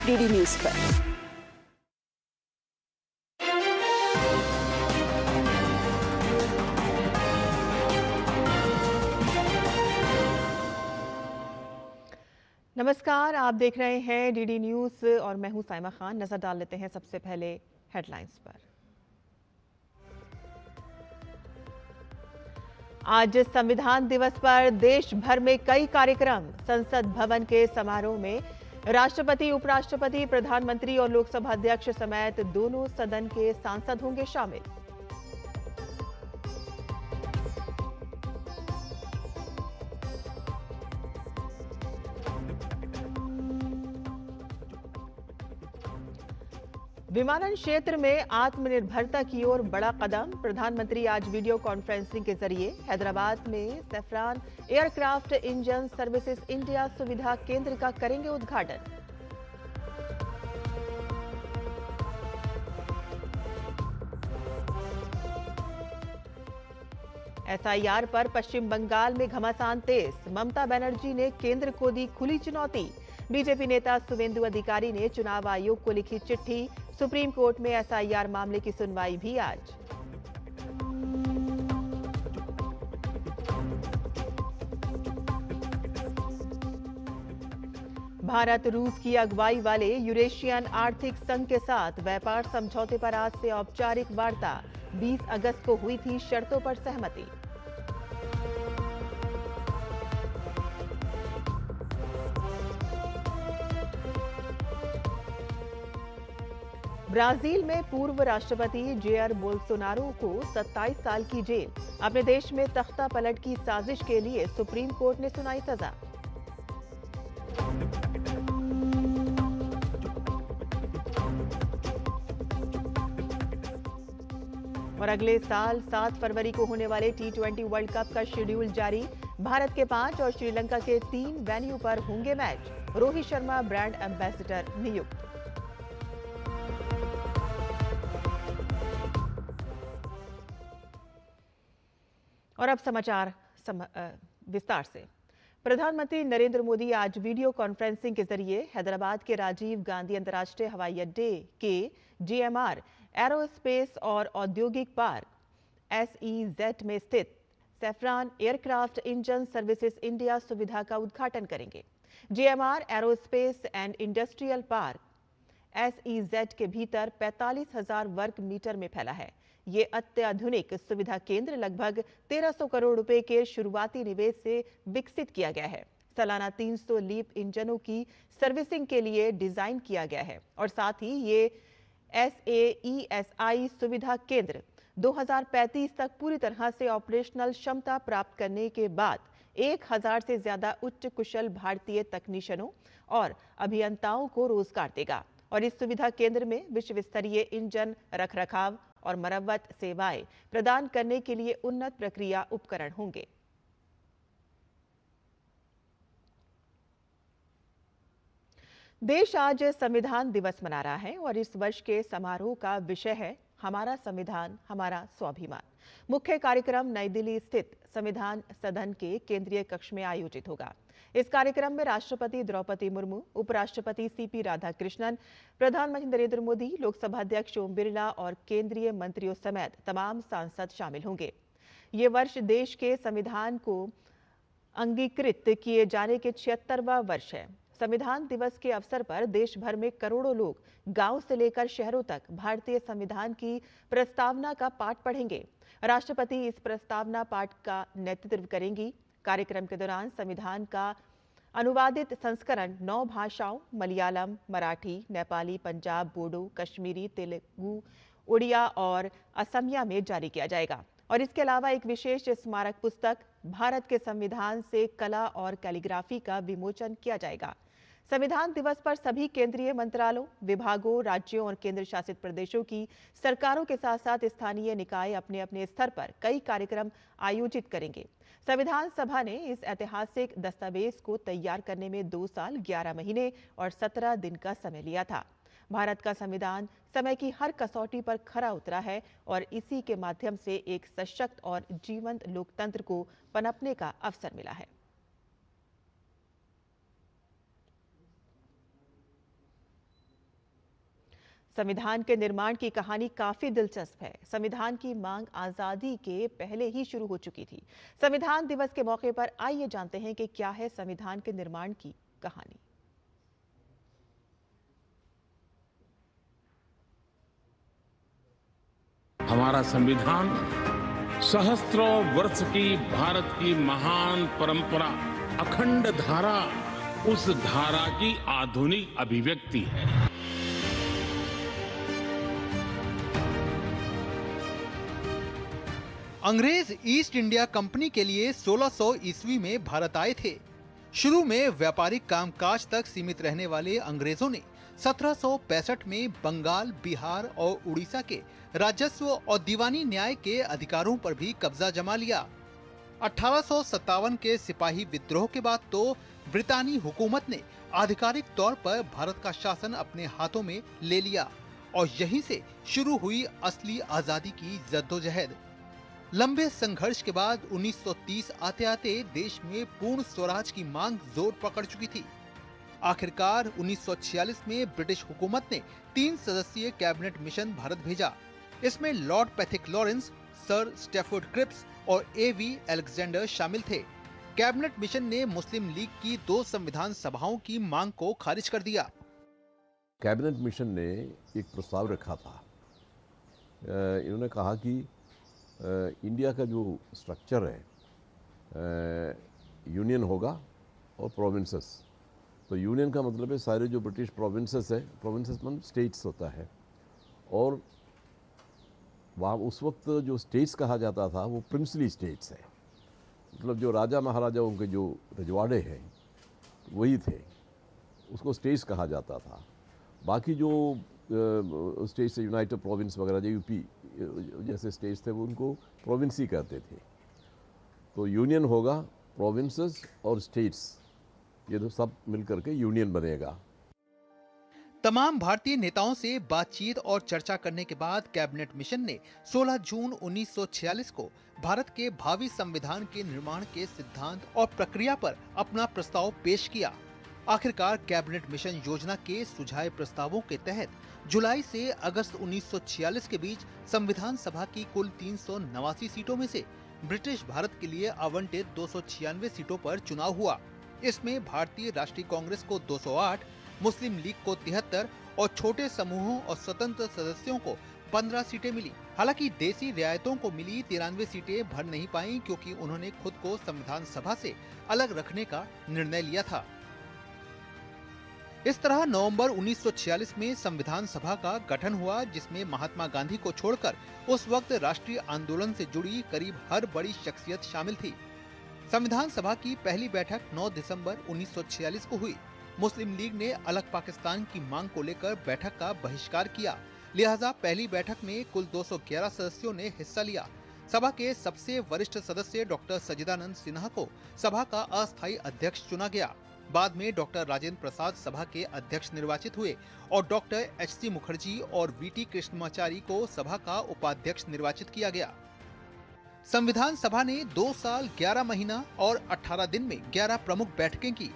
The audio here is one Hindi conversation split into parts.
डीडी न्यूज पर। नमस्कार, आप देख रहे हैं डीडी न्यूज और मैं हूं साइमा खान। नजर डाल लेते हैं सबसे पहले हेडलाइंस पर। आज संविधान दिवस पर देश भर में कई कार्यक्रम। संसद भवन के समारोह में राष्ट्रपति, उपराष्ट्रपति, प्रधानमंत्री और लोकसभा अध्यक्ष समेत दोनों सदन के सांसद होंगे शामिल। विमानन क्षेत्र में आत्मनिर्भरता की ओर बड़ा कदम। प्रधानमंत्री आज वीडियो कॉन्फ्रेंसिंग के जरिए हैदराबाद में saffron aircraft engine services India सुविधा केंद्र का करेंगे उद्घाटन। एसआईआर पर पश्चिम बंगाल में घमासान तेज। ममता बनर्जी ने केंद्र को दी खुली चुनौती। बीजेपी नेता शुवेंदु अधिकारी ने चुनाव आयोग को लिखी चिट्ठी। सुप्रीम कोर्ट में एसआईआर मामले की सुनवाई भी आज। भारत रूस की अगुवाई वाले यूरेशियन आर्थिक संघ के साथ व्यापार समझौते पर आज से औपचारिक वार्ता। 20 अगस्त को हुई थी शर्तों पर सहमति। ब्राजील में पूर्व राष्ट्रपति जेयर बोल्सोनारो को 27 साल की जेल। अपने देश में तख्ता पलट की साजिश के लिए सुप्रीम कोर्ट ने सुनाई सजा। और अगले साल 7 फरवरी को होने वाले T20 वर्ल्ड कप का शेड्यूल जारी। भारत के 5 और श्रीलंका के 3 वेन्यू पर होंगे match. Rohit Sharma brand ambassador नियुक्त। और अब समाचार विस्तार से। प्रधानमंत्री नरेंद्र मोदी आज वीडियो कॉन्फ्रेंसिंग के जरिए हैदराबाद के राजीव गांधी अंतर्राष्ट्रीय हवाई अड्डे के GMR एरोस्पेस और औद्योगिक पार्क SEZ में स्थित saffron aircraft engine services India सुविधा का उद्घाटन करेंगे। GMR aerospace and industrial park SEZ के भीतर 45,000 वर्ग मीटर में फैला है। ये अत्याधुनिक सुविधा केंद्र लगभग 1300 करोड़ रुपए के शुरुआती निवेश से विकसित किया गया है। सालाना 300 लीप इंजनों की सर्विसिंग के लिए डिजाइन किया गया है और साथ ही ये SAESI सुविधा केंद्र 2035 तक पूरी तरह से ऑपरेशनल क्षमता प्राप्त करने के बाद 1000 से ज्यादा उच्च कुशल भारतीय तकनीशियनों और अभियंताओं को रोजगार देगा। और इस सुविधा केंद्र में विश्व स्तरीय इंजन रखरखाव और मरम्मत सेवाएं प्रदान करने के लिए उन्नत प्रक्रिया उपकरण होंगे। देश आज संविधान दिवस मना रहा है और इस वर्ष के समारोह का विषय है हमारा संविधान, हमारा स्वाभिमान। मुख्य कार्यक्रम नई दिल्ली स्थित संविधान सदन के केंद्रीय कक्ष में आयोजित होगा। इस कार्यक्रम में राष्ट्रपति द्रौपदी मुर्मू, उपराष्ट्रपति CP राधाकृष्णन, प्रधानमंत्री नरेंद्र मोदी, लोकसभा अध्यक्ष ओम बिरला और केंद्रीय मंत्रियों समेत तमाम सांसद शामिल होंगे। ये वर्ष देश के संविधान को अंगीकृत किए जाने के 76वां वर्ष है। संविधान दिवस के अवसर पर देश भर में करोड़ों लोग गांव से लेकर शहरों तक भारतीय संविधान की प्रस्तावना का पाठ पढ़ेंगे। राष्ट्रपति इस प्रस्तावना पाठ का नेतृत्व करेंगी। कार्यक्रम के दौरान संविधान का अनुवादित संस्करण 9 भाषाओं मलयालम, मराठी, नेपाली, पंजाब, बोडो, कश्मीरी, तेलुगु, उड़िया और असमिया में जारी किया जाएगा। और इसके अलावा एक विशेष स्मारक पुस्तक भारत के संविधान से कला और कैलीग्राफी का विमोचन किया जाएगा। संविधान दिवस पर सभी केंद्रीय मंत्रालयों, विभागों, राज्यों और केंद्र शासित प्रदेशों की सरकारों के साथ साथ स्थानीय निकाय अपने अपने स्तर पर कई कार्यक्रम आयोजित करेंगे। संविधान सभा ने इस ऐतिहासिक दस्तावेज को तैयार करने में 2 साल, 11 महीने और 17 दिन का समय लिया था। भारत का संविधान समय की हर कसौटी पर खरा उतरा है और इसी के माध्यम से एक सशक्त और जीवंत लोकतंत्र को पनपने का अवसर मिला है। संविधान के निर्माण की कहानी काफी दिलचस्प है। संविधान की मांग आजादी के पहले ही शुरू हो चुकी थी। संविधान दिवस के मौके पर आइए जानते हैं कि क्या है संविधान के निर्माण की कहानी। हमारा संविधान सहस्त्रों वर्ष की भारत की महान परंपरा, अखंड धारा, उस धारा की आधुनिक अभिव्यक्ति है। अंग्रेज ईस्ट इंडिया कंपनी के लिए 1600 ईस्वी में भारत आए थे। शुरू में व्यापारिक कामकाज तक सीमित रहने वाले अंग्रेजों ने 1765 में बंगाल, बिहार और उड़ीसा के राजस्व और दीवानी न्याय के अधिकारों पर भी कब्जा जमा लिया। 1857 के सिपाही विद्रोह के बाद तो ब्रितानी हुकूमत ने आधिकारिक तौर पर भारत का शासन अपने हाथों में ले लिया और यहीं से शुरू हुई असली आजादी की जद्दोजहद। लंबे संघर्ष के बाद 1930 आते आते देश में पूर्ण स्वराज की मांग जोर पकड़ चुकी थी। आखिरकार 1946 में ब्रिटिश हुकूमत ने 3 सदस्यीय कैबिनेट मिशन भारत भेजा। इसमें Lord Pethick Lawrence, sir Stafford Cripps और एवी अलेक्जेंडर शामिल थे। कैबिनेट मिशन ने मुस्लिम लीग की 2 संविधान सभाओं की मांग को खारिज कर दिया। कैबिनेट मिशन ने एक प्रस्ताव रखा था। इन्होंने कहा कि इंडिया का जो स्ट्रक्चर है, यूनियन होगा और प्रोविंसेस। तो यूनियन का मतलब है सारे जो ब्रिटिश प्रोविंसेस है, प्रोविंसेस मतलब स्टेट्स होता है, और वहाँ उस वक्त जो स्टेट्स कहा जाता था वो प्रिंसली स्टेट्स है, मतलब जो राजा महाराजाओं के जो रजवाड़े हैं वही थे, उसको स्टेट्स कहा जाता था। बाकी जो स्टेट्स यूनाइटेड प्रोविंस वगैरह जो यूपी जैसे स्टेट्स थे वो उनको प्रोविंस ही कहते थे। तो यूनियन होगा, प्रोविंसेस और स्टेट्स, ये तो सब मिलकर के यूनियन बनेगा। तमाम भारतीय नेताओं से बातचीत और चर्चा करने के बाद कैबिनेट मिशन ने 16 जून 1946 को भारत के भावी संविधान के निर्माण के सिद्धांत और प्रक्रिया पर अपना प्रस्ताव पेश किया। आखिरकार कैबिनेट मिशन योजना के सुझाए प्रस्तावों के तहत जुलाई से अगस्त 1946 के बीच संविधान सभा की कुल 389 सीटों में से ब्रिटिश भारत के लिए आवंटित 296 सीटों पर चुनाव हुआ। इसमें भारतीय राष्ट्रीय कांग्रेस को 208, मुस्लिम लीग को 73 और छोटे समूहों और स्वतंत्र सदस्यों को 15 सीटें मिली। हालांकि देसी रियायतों को मिली 93 सीटें भर नहीं पाईं क्योंकि उन्होंने खुद को संविधान सभा से अलग रखने का निर्णय लिया था। इस तरह नवंबर 1946 में संविधान सभा का गठन हुआ, जिसमें महात्मा गांधी को छोड़कर उस वक्त राष्ट्रीय आंदोलन से जुड़ी करीब हर बड़ी शख्सियत शामिल थी। संविधान सभा की पहली बैठक 9 दिसंबर 1946 को हुई। मुस्लिम लीग ने अलग पाकिस्तान की मांग को लेकर बैठक का बहिष्कार किया, लिहाजा पहली बैठक में कुल 211 सदस्यों ने हिस्सा लिया। सभा के सबसे वरिष्ठ सदस्य डॉक्टर सच्चिदानंद सिन्हा को सभा का अस्थायी अध्यक्ष चुना गया। बाद में डॉक्टर राजेंद्र प्रसाद सभा के अध्यक्ष निर्वाचित हुए और डॉक्टर एच.सी. मुखर्जी और वी.टी. कृष्णमाचारी को सभा का उपाध्यक्ष निर्वाचित किया गया। संविधान सभा ने 2 साल 11 महीना और 18 दिन में 11 प्रमुख बैठकें की।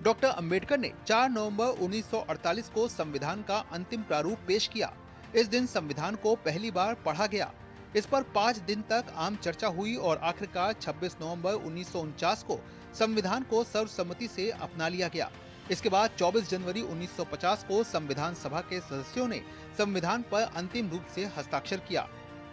डॉक्टर अंबेडकर ने 4 नवंबर 1948 को संविधान का अंतिम प्रारूप पेश किया। इस दिन संविधान को पहली बार पढ़ा गया। इस पर 5 दिन तक आम चर्चा हुई और आखिरकार 26 नवंबर 1949 को संविधान को सर्वसम्मति से अपना लिया गया। इसके बाद 24 जनवरी 1950 को संविधान सभा के सदस्यों ने संविधान पर अंतिम रूप से हस्ताक्षर किया।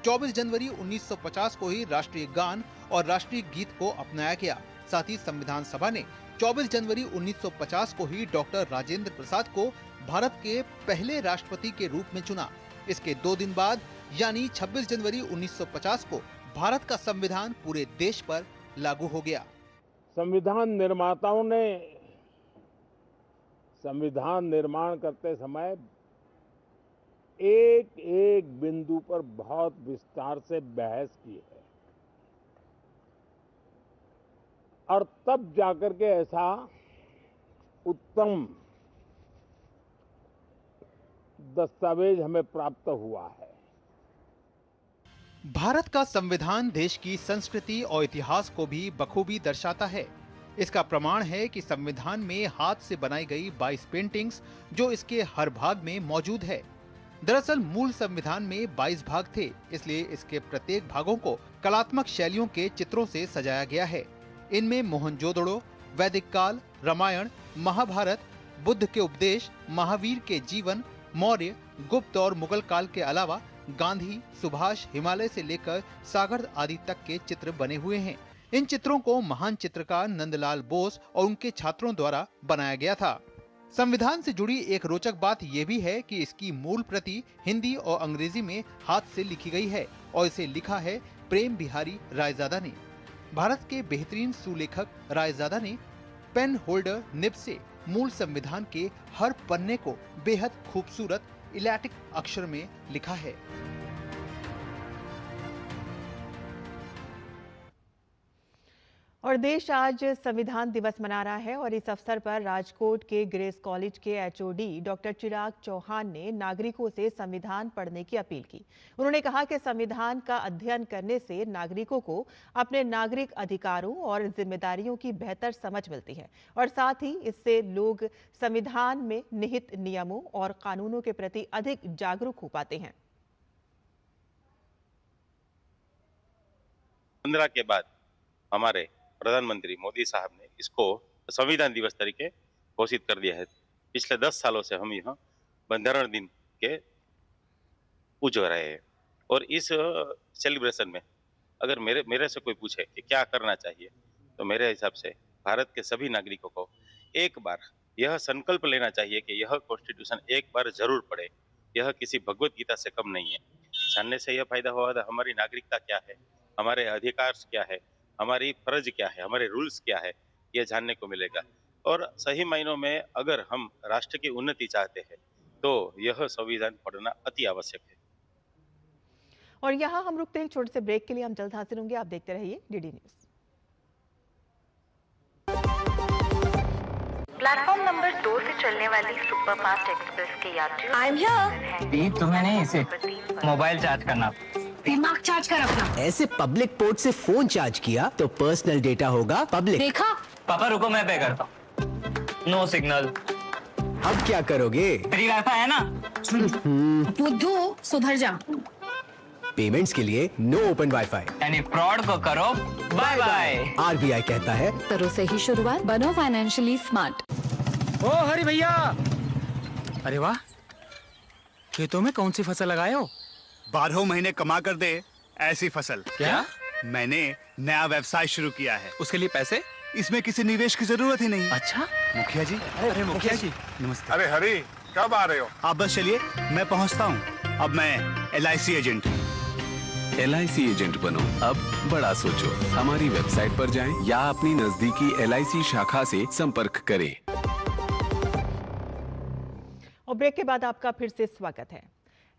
24 जनवरी 1950 को ही राष्ट्रीय गान और राष्ट्रीय गीत को अपनाया गया। साथ ही संविधान सभा ने 24 जनवरी 1950 को ही डॉक्टर राजेंद्र प्रसाद को भारत के पहले राष्ट्रपति के रूप में चुना। इसके 2 दिन बाद यानी 26 जनवरी 1950 को भारत का संविधान पूरे देश पर लागू हो गया। संविधान निर्माताओं ने संविधान निर्माण करते समय एक एक बिंदु पर बहुत विस्तार से बहस की है और तब जाकर के ऐसा उत्तम दस्तावेज हमें प्राप्त हुआ है। भारत का संविधान देश की संस्कृति और इतिहास को भी बखूबी दर्शाता है। इसका प्रमाण है कि संविधान में हाथ से बनाई गई 22 पेंटिंग्स जो इसके हर भाग में मौजूद है। दरअसल मूल संविधान में 22 भाग थे, इसलिए इसके प्रत्येक भागों को कलात्मक शैलियों के चित्रों से सजाया गया है। इनमें मोहनजोदड़ो, वैदिक काल, रामायण, महाभारत, बुद्ध के उपदेश, महावीर के जीवन, मौर्य, गुप्त और मुगल काल के अलावा गांधी, सुभाष, हिमालय से लेकर सागर आदि तक के चित्र बने हुए हैं। इन चित्रों को महान चित्रकार नंदलाल बोस और उनके छात्रों द्वारा बनाया गया था। संविधान से जुड़ी एक रोचक बात यह भी है कि इसकी मूल प्रति हिंदी और अंग्रेजी में हाथ से लिखी गई है और इसे लिखा है प्रेम बिहारी रायजादा ने। भारत के बेहतरीन सुलेखक रायजादा ने पेन होल्डर निब से मूल संविधान के हर पन्ने को बेहद खूबसूरत इलैटिक अक्षर में लिखा है। और देश आज संविधान दिवस मना रहा है और इस अवसर पर राजकोट के ग्रेस कॉलेज के एचओडी डॉक्टर चिराग चौहान ने नागरिकों से संविधान पढ़ने की अपील की। उन्होंने कहा कि संविधान का अध्ययन करने से नागरिकों को अपने नागरिक अधिकारों और जिम्मेदारियों की बेहतर समझ मिलती है और साथ ही इससे लोग संविधान में निहित नियमों और कानूनों के प्रति अधिक जागरूक हो पाते हैं। 15 के बाद हमारे प्रधानमंत्री मोदी साहब ने इसको संविधान दिवस तरीके घोषित कर दिया है। पिछले 10 सालों से हम यहाँ बंधारण दिन के पूज रहे हैं और इस सेलिब्रेशन में अगर मेरे से कोई पूछे कि क्या करना चाहिए, तो मेरे हिसाब से भारत के सभी नागरिकों को एक बार यह संकल्प लेना चाहिए कि यह कॉन्स्टिट्यूशन एक बार जरूर पढ़े। यह किसी भगवत गीता से कम नहीं है। जानने से यह फायदा होगा हमारी नागरिकता क्या है, हमारे अधिकार क्या है, हमारी फर्ज क्या है, हमारे रूल्स क्या है, यह जानने को मिलेगा। और सही मायनों में अगर हम राष्ट्र की उन्नति चाहते हैं तो यह संविधान पढ़ना अति आवश्यक है। और यहाँ हम रुकते हैं छोटे से ब्रेक के लिए। हम जल्द हाजिर होंगे, आप देखते रहिए डीडी न्यूज। प्लेटफॉर्म नंबर 2 से चलने वाली सुपरफास्ट एक्सप्रेस के यात्रियों आई एम हियर। तुम्हें नहीं, इसे मोबाइल चार्ज करना। दिमाग चार्ज कर अपना। ऐसे पब्लिक पोर्ट से फोन चार्ज किया तो पर्सनल डेटा होगा पब्लिक। देखा? पापा रुको, मैं पे करता हूँ। No signal. अब क्या करोगे? फ्री वाईफाई है ना? बुद्धू सुधर जा। पेमेंट्स के लिए नो ओपन वाईफाई। यानी फ्रॉड को करो बाय बाय। आरबीआई कहता है करो से ही शुरुआत, बनो फाइनेंशियली स्मार्ट। ओ हरी भैया, अरे वाह, खेतों में कौन सी फसल लगाए हो? 12 महीने कमा कर दे ऐसी फसल। क्या? मैंने नया व्यवसाय शुरू किया है। उसके लिए पैसे? इसमें किसी निवेश की जरूरत ही नहीं। अच्छा मुखिया जी। अरे मुखिया जी नमस्ते। अरे हरी, कब आ रहे हो? आप बस चलिए, मैं पहुंचता हूं। अब मैं LIC एजेंट हूं। LIC एजेंट बनो, अब बड़ा सोचो। हमारी वेबसाइट पर जाएं या अपनी नजदीकी LIC शाखा से संपर्क करें। और ब्रेक के बाद आपका फिर से स्वागत है।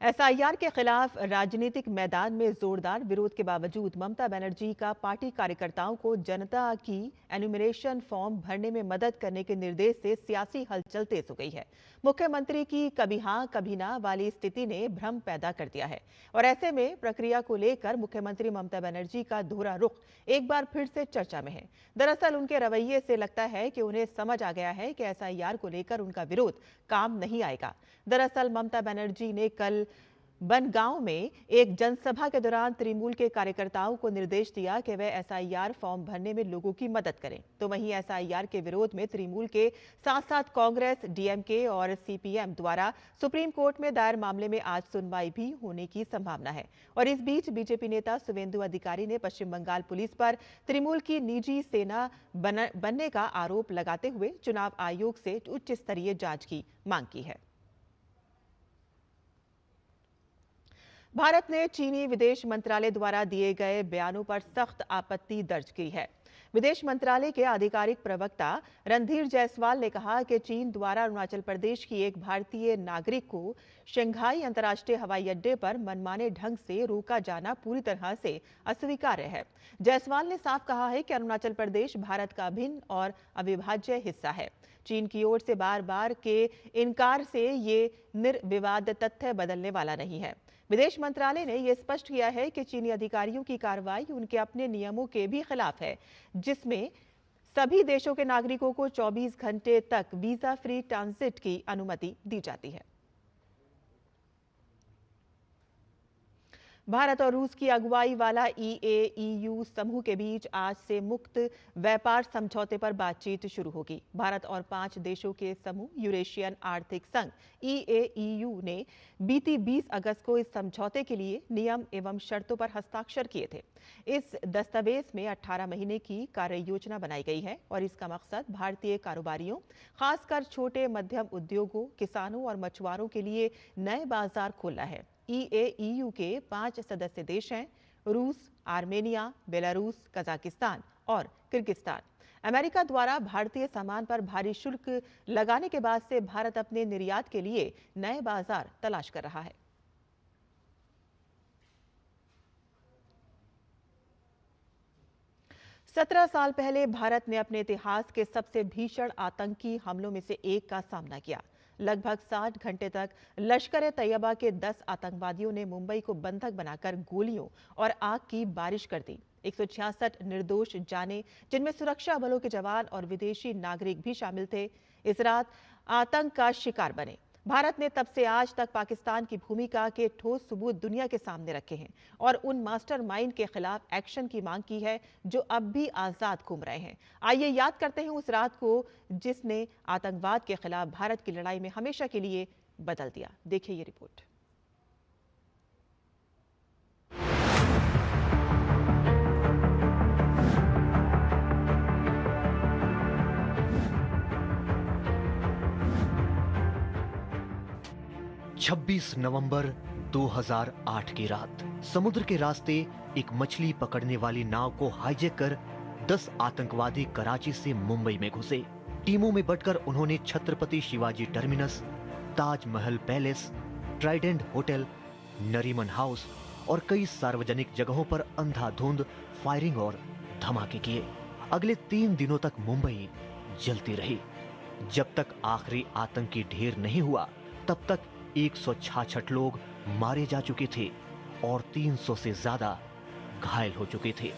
SIR के खिलाफ राजनीतिक मैदान में जोरदार विरोध के बावजूद ममता बनर्जी का पार्टी कार्यकर्ताओं को जनता की एन्यूमरेशन फॉर्म भरने में मदद करने के निर्देश से सियासी हलचल तेज हो गई है। मुख्यमंत्री की कभी हाँ कभी ना वाली स्थिति ने भ्रम पैदा कर दिया है और ऐसे में प्रक्रिया को लेकर मुख्यमंत्री ममता बनर्जी का दोहरा रुख एक बार फिर से चर्चा में है। दरअसल उनके रवैये से लगता है कि उन्हें समझ आ गया है कि SIR को लेकर उनका विरोध काम नहीं आएगा। दरअसल ममता बनर्जी ने कल बनगांव में एक जनसभा के दौरान तृणमूल के कार्यकर्ताओं को निर्देश दिया कि वे SIR फॉर्म भरने में लोगों की मदद करें। तो वहीं SIR के विरोध में तृणमूल के साथ साथ कांग्रेस, DMK और CPM द्वारा सुप्रीम कोर्ट में दायर मामले में आज सुनवाई भी होने की संभावना है। और इस बीच बीजेपी नेता शुवेंदु अधिकारी ने पश्चिम बंगाल पुलिस पर तृणमूल की निजी सेना बनने का आरोप लगाते हुए चुनाव आयोग से उच्च स्तरीय जांच की मांग की है। भारत ने चीनी विदेश मंत्रालय द्वारा दिए गए बयानों पर सख्त आपत्ति दर्ज की है। विदेश मंत्रालय के आधिकारिक प्रवक्ता रणधीर जायसवाल ने कहा कि चीन द्वारा अरुणाचल प्रदेश की एक भारतीय नागरिक को शंघाई अंतर्राष्ट्रीय हवाई अड्डे पर मनमाने ढंग से रोका जाना पूरी तरह से अस्वीकार्य है। जायसवाल ने साफ कहा है कि अरुणाचल प्रदेश भारत का अभिन्न और अविभाज्य हिस्सा है। चीन की ओर से बार बार के इनकार से ये निर्विवाद तथ्य बदलने वाला नहीं है। विदेश मंत्रालय ने यह स्पष्ट किया है कि चीनी अधिकारियों की कार्रवाई उनके अपने नियमों के भी खिलाफ है, जिसमें सभी देशों के नागरिकों को 24 घंटे तक वीजा फ्री ट्रांजिट की अनुमति दी जाती है। भारत और रूस की अगुवाई वाला EU समूह के बीच आज से मुक्त व्यापार समझौते पर बातचीत शुरू होगी। भारत और 5 देशों के समूह यूरेशियन आर्थिक संघ EU ने बीती 20 अगस्त को इस समझौते के लिए नियम एवं शर्तों पर हस्ताक्षर किए थे। इस दस्तावेज में 18 महीने की कार्य योजना बनाई गई है और इसका मकसद भारतीय कारोबारियों, खासकर छोटे मध्यम उद्योगों, किसानों और मछुआरों के लिए नए बाजार खोलना है। EU के 5 सदस्य देश हैं रूस, आर्मेनिया, बेलारूस, कजाकिस्तान और किर्गिस्तान। अमेरिका द्वारा भारतीय सामान पर भारी शुल्क लगाने के बाद से भारत अपने निर्यात के लिए नए बाजार तलाश कर रहा है। सत्रह साल पहले भारत ने अपने इतिहास के सबसे भीषण आतंकी हमलों में से एक का सामना किया। लगभग 60 घंटे तक लश्कर-ए-तैयबा के 10 आतंकवादियों ने मुंबई को बंधक बनाकर गोलियों और आग की बारिश कर दी। 166 निर्दोष जाने, जिनमें सुरक्षा बलों के जवान और विदेशी नागरिक भी शामिल थे, इस रात आतंक का शिकार बने। भारत ने तब से आज तक पाकिस्तान की भूमिका के ठोस सबूत दुनिया के सामने रखे हैं और उन मास्टरमाइंड के खिलाफ एक्शन की मांग की है जो अब भी आजाद घूम रहे हैं। आइए याद करते हैं उस रात को जिसने आतंकवाद के खिलाफ भारत की लड़ाई में हमेशा के लिए बदल दिया। देखिए ये रिपोर्ट। नवंबर 2008 की रात समुद्र के रास्ते एक मछली पकड़ने वाली नाव को हाईजैक कर 10 आतंकवादी कराची से मुंबई में घुसे। टीमों में बंटकर उन्होंने Chhatrapati Shivaji terminus, Taj Mahal palace, Trident hotel, Nariman house और कई सार्वजनिक जगहों पर अंधाधुंध फायरिंग और धमाके किए। अगले 3 दिनों तक मुंबई जलती रही। जब तक आखिरी आतंकी ढेर नहीं हुआ तब तक 166 लोग मारे जा चुके थे और 300 से ज्यादा घायल हो चुके थे।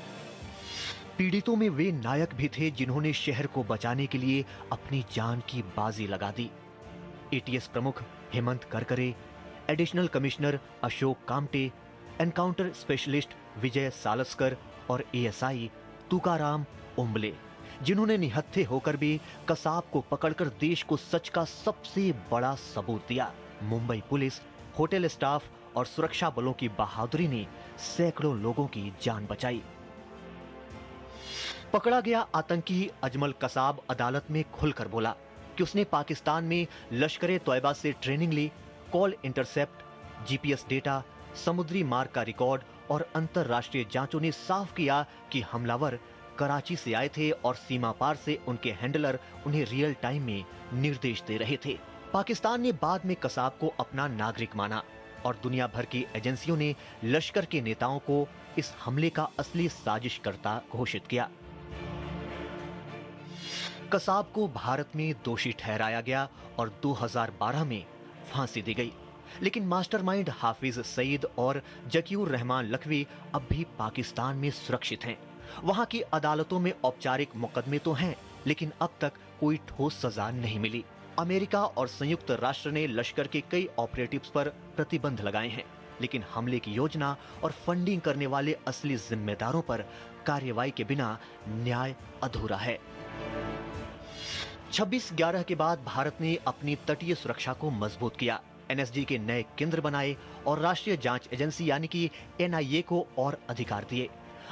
पीड़ितों में वे नायक भी थे जिन्होंने शहर को बचाने के लिए अपनी जान की बाजी लगा दी। ATS प्रमुख Hemant Karkare, additional commissioner Ashok Kamte, encounter specialist Vijay Salaskar और ASI तुकाराम उम्बले, जिन्होंने निहत्थे होकर भी कसाब को पकड़कर देश को सच का सबसे बड़ा सबूत दिया। मुंबई पुलिस, होटल स्टाफ और सुरक्षा बलों की बहादुरी ने सैकड़ों लोगों की जान बचाई। पकड़ा गया आतंकी अजमल कसाब अदालत में खुलकर बोला कि उसने पाकिस्तान में लश्कर-ए-तैयबा से ट्रेनिंग ली, कॉल इंटरसेप्ट, GPS डेटा, समुद्री मार्ग का रिकॉर्ड और अंतरराष्ट्रीय जांचों ने साफ किया कि हमलावर कराची से आए थे और सीमा पार से उनके हैंडलर उन्हें रियल टाइम में निर्देश दे रहे थे। पाकिस्तान ने बाद में कसाब को अपना नागरिक माना और दुनिया भर की एजेंसियों ने लश्कर के नेताओं को इस हमले का असली साजिशकर्ता घोषित किया। कसाब को भारत में दोषी ठहराया गया और 2012 में फांसी दी गई। लेकिन मास्टरमाइंड हाफिज सईद और जकीउर रहमान लखवी अब भी पाकिस्तान में सुरक्षित हैं। वहां की अदालतों में औपचारिक मुकदमे तो हैं, लेकिन अब तक कोई ठोस सजा नहीं मिली। अमेरिका और संयुक्त राष्ट्र ने लश्कर के कई ऑपरेटिव्स पर प्रतिबंध लगाए हैं, लेकिन हमले की योजना और फंडिंग करने वाले असली जिम्मेदारों पर कार्रवाई के बिना न्याय अधूरा है। 26/11 के बाद भारत ने अपनी तटीय सुरक्षा को मजबूत किया, NSG के नए केंद्र बनाए और राष्ट्रीय जांच एजेंसी यानी कि NIA को और अधिकार दिए।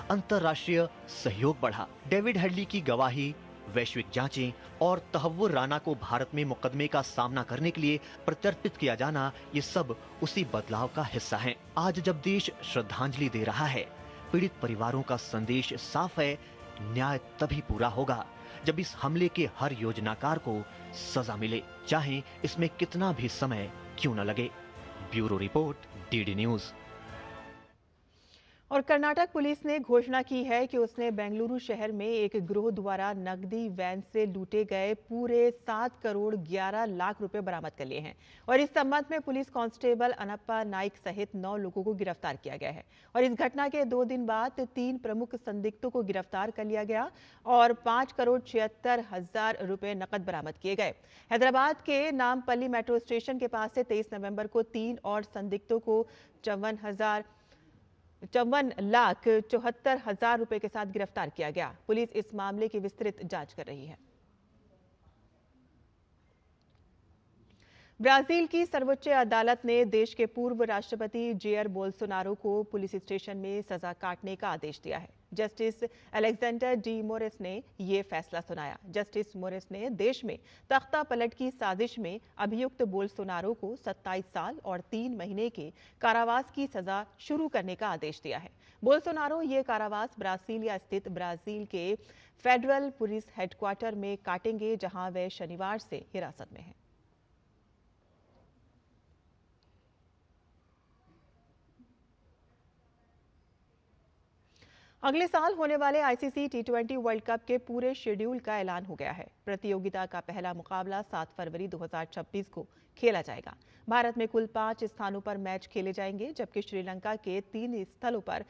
अंतर्राष्ट्रीय सहयोग बढ़ा। डेविड हेडली की गवाही, वैश्विक जांचें और तहव्वुर राना को भारत में मुकदमे का सामना करने के लिए प्रत्यर्पित किया जाना, ये सब उसी बदलाव का हिस्सा हैं। आज जब देश श्रद्धांजलि दे रहा है, पीड़ित परिवारों का संदेश साफ है, न्याय तभी पूरा होगा जब इस हमले के हर योजनाकार को सजा मिले, चाहे इसमें कितना भी समय क्यों न लगे। Bureau report, DD news. और कर्नाटक पुलिस ने घोषणा की है कि उसने बेंगलुरु शहर में एक गिरोह द्वारा नकदी वैन से लूटे गए पूरे 7 करोड़ 11 लाख रुपए बरामद कर लिए हैं। और इस संबंध में पुलिस कांस्टेबल अनप्पा नाइक सहित 9 लोगों को गिरफ्तार किया गया है। और इस घटना के 2 दिन बाद 3 प्रमुख संदिग्धों को गिरफ्तार कर लिया गया और 5 करोड़ 76 हजार रुपए नकद बरामद किए गए। हैदराबाद के नामपल्ली मेट्रो स्टेशन के पास से 23 नवंबर को 3 और संदिग्धों को 54,74,74,000 रुपए के साथ गिरफ्तार किया गया। पुलिस इस मामले की विस्तृत जांच कर रही है। ब्राजील की सर्वोच्च अदालत ने देश के पूर्व राष्ट्रपति जेयर बोल्सोनारो को पुलिस स्टेशन में सजा काटने का आदेश दिया है। जस्टिस अलेक्जेंडर डी मोरेस ने ये फैसला सुनाया। जस्टिस मोरेस ने देश में तख्ता पलट की साजिश में अभियुक्त बोल्सोनारो को 27 साल और 3 महीने के कारावास की सजा शुरू करने का आदेश दिया है। बोल्सोनारो ये कारावास ब्रासीलिया स्थित ब्राजील के फेडरल पुलिस हेडक्वार्टर में काटेंगे, जहां वे शनिवार से हिरासत में हैं। अगले साल होने वाले आईसीसी टी20 वर्ल्ड कप के पूरे शेड्यूल का ऐलान हो गया है। प्रतियोगिता का पहला मुकाबला 7 फरवरी 2026 को खेला जाएगा। भारत में कुल 5 स्थानों पर मैच खेले जाएंगे, जबकि श्रीलंका के 3 स्थलों पर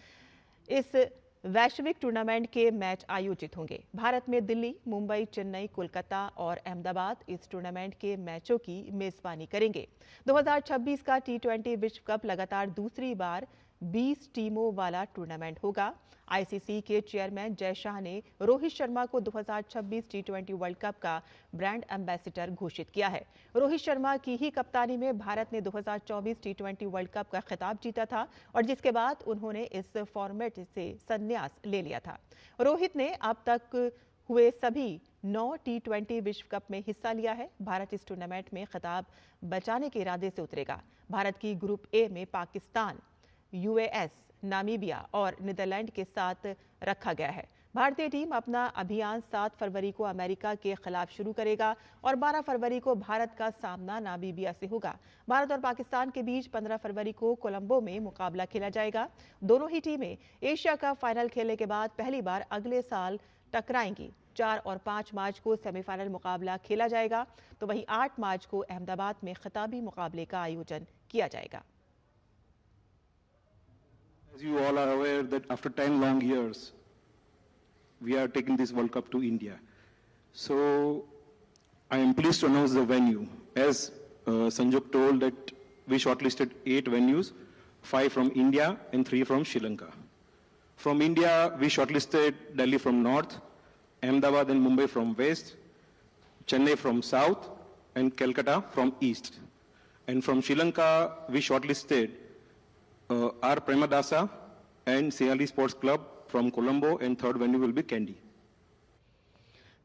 इस वैश्विक टूर्नामेंट के मैच आयोजित होंगे। भारत में दिल्ली, मुंबई, चेन्नई, कोलकाता और अहमदाबाद इस टूर्नामेंट के मैचों की मेजबानी करेंगे। 2026 का टी20 विश्व कप लगातार दूसरी बार 20 टीमों वाला टूर्नामेंट होगा। आईसीसी के चेयरमैन जय शाह ने रोहित शर्मा को 2026 टी20 वर्ल्ड कप का ब्रांड एम्बेसडर घोषित किया है। रोहित शर्मा की ही कप्तानी में भारत ने 2024 टी20 वर्ल्ड कप का खिताब जीता था और जिसके बाद उन्होंने इस फॉर्मेट से संन्यास ले लिया था। रोहित ने अब तक हुए सभी 9 टी20 विश्व कप में हिस्सा लिया है। भारत इस टूर्नामेंट में खिताब बचाने के इरादे से उतरेगा। भारत की ग्रुप ए में पाकिस्तान, यूएस, नामीबिया और नीदरलैंड के साथ रखा गया है। भारतीय टीम अपना अभियान 7 फरवरी को अमेरिका के खिलाफ शुरू करेगा और 12 फरवरी को भारत का सामना नामीबिया से होगा। भारत और पाकिस्तान के बीच 15 फरवरी को कोलंबो में मुकाबला खेला जाएगा। दोनों ही टीमें एशिया कप फाइनल खेलने के बाद पहली बार अगले साल टकराएंगी। 4 और 5 मार्च को सेमीफाइनल मुकाबला खेला जाएगा, तो वहीं 8 मार्च को अहमदाबाद में खिताबी मुकाबले का आयोजन किया जाएगा। As you all are aware that after 10 long years, we are taking this World Cup to India. So I am pleased to announce the venue. As Sanjuk told that we shortlisted 8 venues, 5 from India and 3 from Sri Lanka. From India, we shortlisted Delhi from north, Ahmedabad and Mumbai from west, Chennai from south, and Calcutta from east. And from Sri Lanka, we shortlisted R. Premadasa and Seali Sports Club from Colombo, and third venue will be Kandy.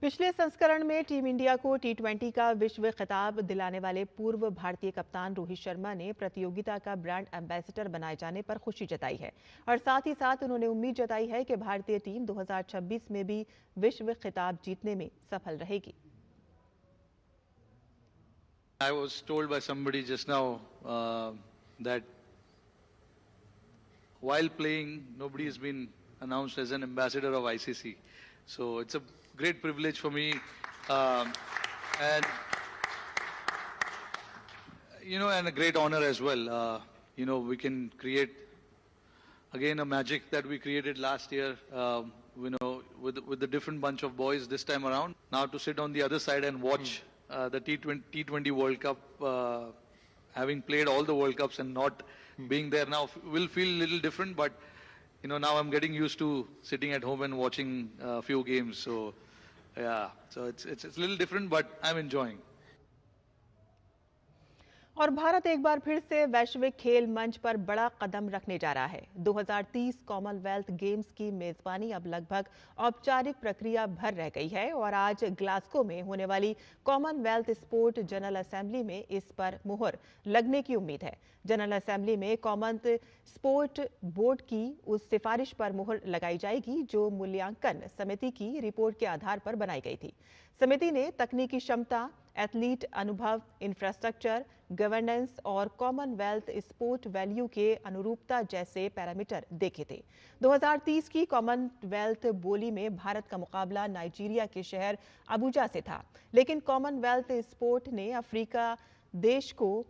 पिछले संस्करण में टीम इंडिया को टी20 का विश्व खिताब दिलाने वाले पूर्व भारतीय कप्तान रोहित शर्मा ने प्रतियोगिता का ब्रांड एम्बेसडर बनाए जाने पर खुशी जताई है और साथ ही साथ उन्होंने उम्मीद जताई है कि भारतीय टीम 2026 में भी विश्व खिताब जीतने में सफल रहेगी। I was told by somebody just now that while playing, nobody has been announced as an ambassador of ICC. So it's a great privilege for me, and and a great honor as well. We can create again a magic that we created last year. With the different bunch of boys this time around. Now to sit on the other side and watch the T20 World Cup, having played all the World Cups and not being there now will feel a little different, but now I'm getting used to sitting at home and watching a few games. So yeah, so it's a little different, but I'm enjoying. और भारत एक बार फिर से वैश्विक खेल मंच पर बड़ा कदम रखने जा रहा है। 2030 कॉमनवेल्थ गेम्स की मेजबानी अब लगभग औपचारिक प्रक्रिया भर रह गई है और आज ग्लासगो में होने वाली कॉमनवेल्थ स्पोर्ट जनरल असेंबली में इस पर मुहर लगने की उम्मीद है। जनरल असेंबली में कॉमनवेल्थ स्पोर्ट बोर्ड की उस सिफारिश पर मुहर लगाई जाएगी जो मूल्यांकन समिति की रिपोर्ट के आधार पर बनाई गई थी। समिति ने तकनीकी क्षमता, एथलीट अनुभव, इंफ्रास्ट्रक्चर, गवर्नेंस और कॉमनवेल्थ स्पोर्ट वैल्यू के अनुरूपता जैसे पैरामीटर देखे थे। 2030 की कॉमनवेल्थ बोली में भारत का मुकाबला नाइजीरिया के शहर अबुजा से था, लेकिन कॉमनवेल्थ स्पोर्ट ने अफ्रीका देश को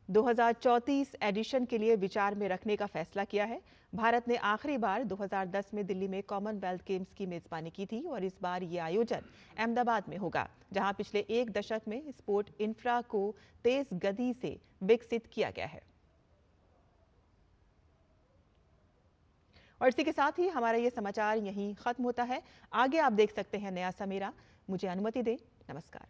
2034 एडिशन के लिए विचार में रखने का फैसला किया है। भारत ने आखिरी बार 2010 में दिल्ली में कॉमनवेल्थ गेम्स की मेजबानी की थी और इस बार ये आयोजन अहमदाबाद में होगा, जहां पिछले एक दशक में स्पोर्ट इंफ्रा को तेज गति से विकसित किया गया है। और इसी के साथ ही हमारा ये समाचार यहीं खत्म होता है। आगे आप देख सकते हैं नया समेरा। मुझे अनुमति दें। नमस्कार।